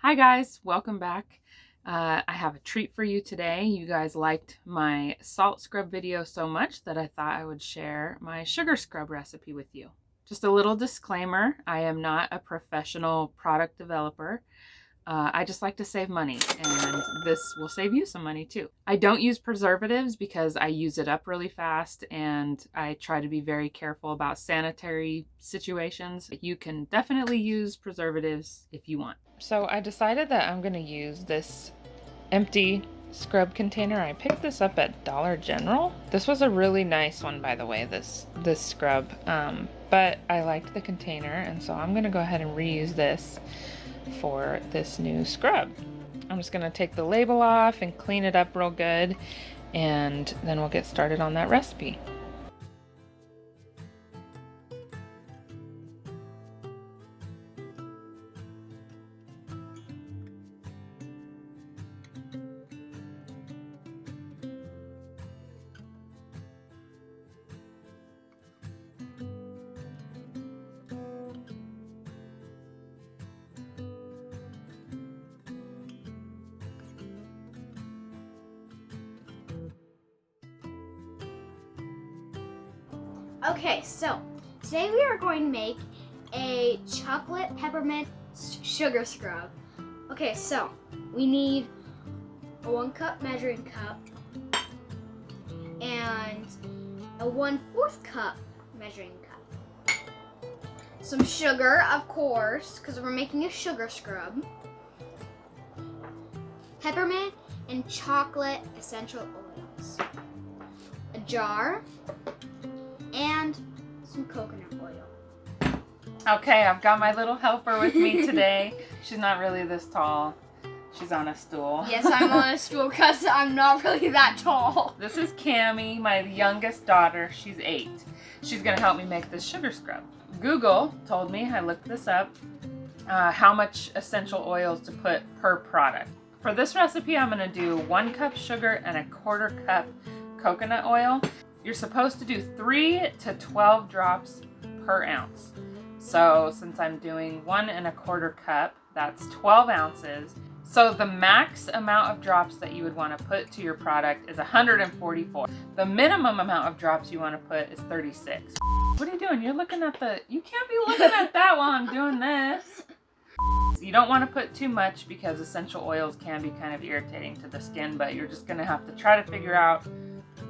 Hi guys, welcome back. I have a treat for you today. You guys liked my salt scrub video so much that I thought I would share my sugar scrub recipe with you. Just a little disclaimer, I am not a professional product developer. I just like to save money, and this will save you some money too. I don't use preservatives because I use it up really fast, and I try to be very careful about sanitary situations. You can definitely use preservatives if you want. So I decided that I'm going to use this empty scrub container. I picked this up at Dollar General. This was a really nice one, by the way, this scrub, but I liked the container, and so I'm going to go ahead and reuse this for this new scrub. I'm just going to take the label off and clean it up real good, and then we'll get started on that recipe. Okay, so today we are going to make a chocolate peppermint sugar scrub. Okay, so we need a 1 cup measuring cup and a 1/4 cup measuring cup. Some sugar, of course, because we're making a sugar scrub. Peppermint and chocolate essential oils. A jar. And some coconut oil. Okay, I've got my little helper with me today. She's not really this tall. She's on a stool. Yes, I'm on a stool because I'm not really that tall. This is Cammie, my youngest daughter. She's 8. She's gonna help me make this sugar scrub. Google told me, I looked this up, how much essential oils to put per product. For this recipe, I'm gonna do 1 cup sugar and a 1/4 cup coconut oil. You're supposed to do 3 to 12 drops per ounce. So since I'm doing 1 1/4 cup, that's 12 ounces. So the max amount of drops that you would want to put to your product is 144. The minimum amount of drops you want to put is 36. What are you doing? You're looking at you can't be looking at that while I'm doing this. You don't want to put too much because essential oils can be kind of irritating to the skin, but you're just going to have to try to figure out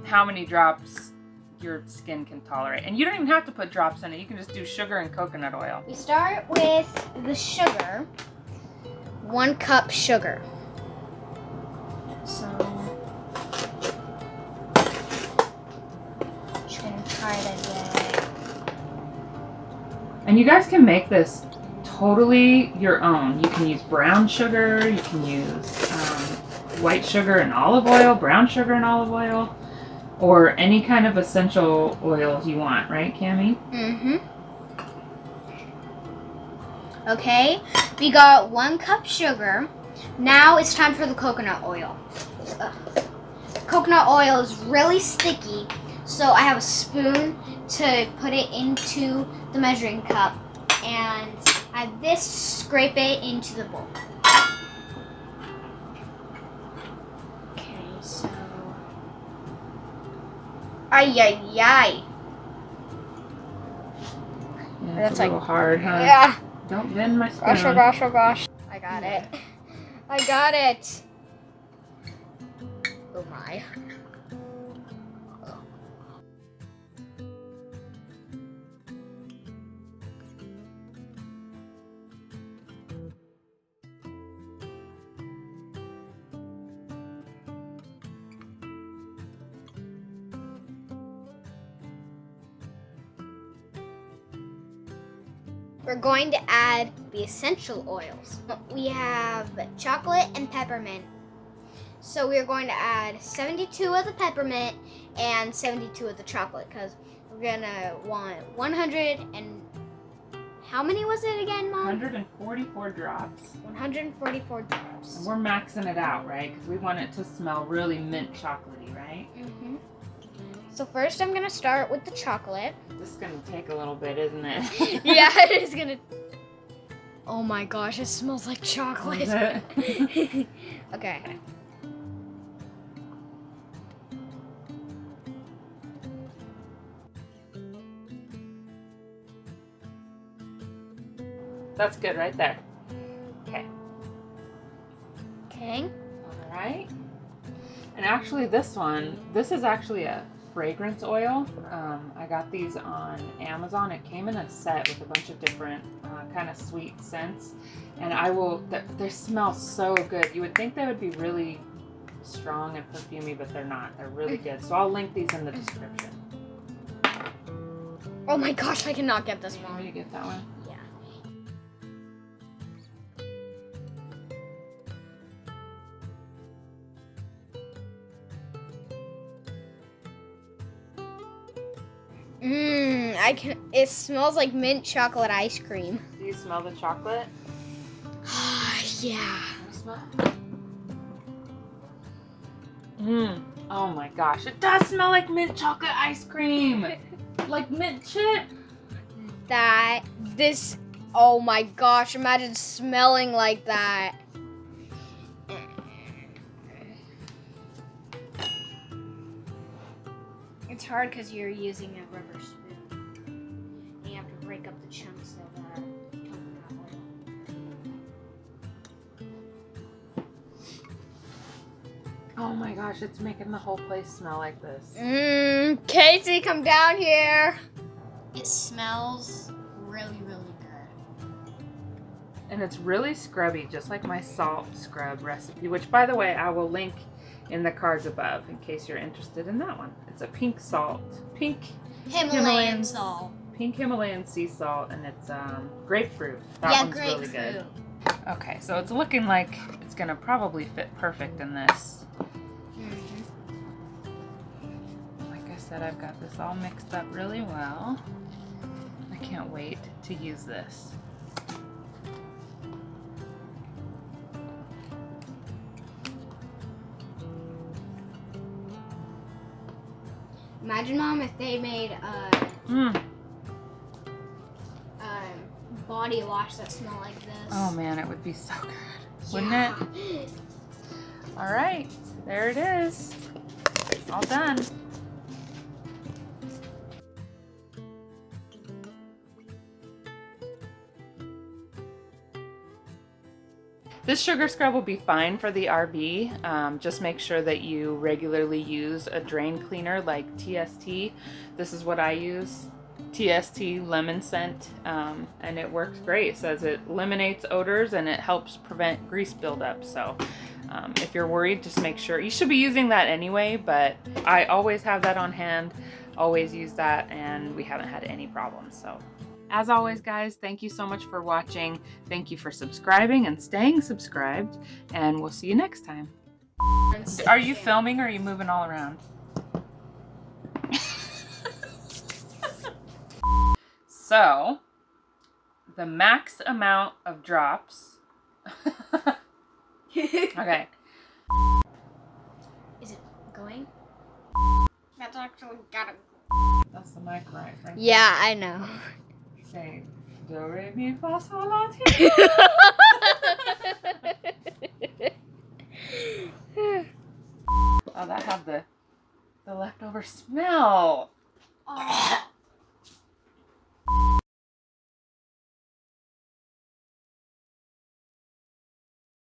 how many drops your skin can tolerate. And you don't even have to put drops in it. You can just do sugar and coconut oil. We start with the sugar. 1 cup sugar. So, just gonna try it again. And you guys can make this totally your own. You can use brown sugar, you can use white sugar and olive oil, brown sugar and olive oil, or any kind of essential oils you want, right, Cammie? Mm-hmm. Okay, we got 1 cup sugar. Now it's time for the coconut oil. Coconut oil is really sticky, so I have a spoon to put it into the measuring cup, and I have this to scrape it into the bowl. Okay, so... Ay, ay, ay. Yeah, That's a little hard, huh? Yeah. Don't bend my spoon. Gosh, oh gosh, oh gosh. I got it. I got it. Oh my. We're going to add the essential oils. We have chocolate and peppermint. So we're going to add 72 of the peppermint and 72 of the chocolate because we're going to want 100 and... How many was it again, Mom? 144 drops. 144 drops. And we're maxing it out, right? Because we want it to smell really mint chocolatey, right? Mm-hmm. So first I'm going to start with the chocolate. This is going to take a little bit, isn't it? Yeah, it is going to... Oh my gosh, it smells like chocolate. Is it? Okay. That's good right there. Okay. Okay. All right. And actually this is actually a fragrance oil. I got these on Amazon. It came in a set with a bunch of different kind of sweet scents. And they smell so good. You would think they would be really strong and perfumey, but they're not. They're really good. So I'll link these in the description. Oh my gosh, I cannot get this Want one. me to get that one? Yeah. It smells like mint chocolate ice cream. Do you smell the chocolate? Yeah. Smell? Oh my gosh, it does smell like mint chocolate ice cream. Like mint chip. Oh my gosh, imagine smelling like that. It's hard because you're using a rubber spoon. And you have to break up the chunks of coconut oil. Oh my gosh, it's making the whole place smell like this. Casey, come down here. It smells really, really good. And it's really scrubby, just like my salt scrub recipe, which by the way, I will link in the cards above in case you're interested in that one. It's a pink salt, pink Himalayan salt. Pink Himalayan sea salt, and it's grapefruit. That one's really good. Okay, so it's looking like it's gonna probably fit perfect in this. Like I said, I've got this all mixed up really well. I can't wait to use this. Imagine, Mom, if they made body wash that smelled like this. Oh man, it would be so good, wouldn't it? All right, there it is. All done. This sugar scrub will be fine for the RV. Just make sure that you regularly use a drain cleaner like TST. This is what I use, TST lemon scent, and it works great. It says it eliminates odors and it helps prevent grease buildup. So if you're worried, just make sure. You should be using that anyway, but I always have that on hand, always use that, and we haven't had any problems. So as always, guys, thank you so much for watching. Thank you for subscribing and staying subscribed, and we'll see you next time. Are you filming or are you moving all around? So, the max amount of drops. Okay. Is it going? That's actually gotta. That's the mic right? Yeah, I know. Say, do re mi fa sol la ti. Oh, that had the leftover smell. Oh.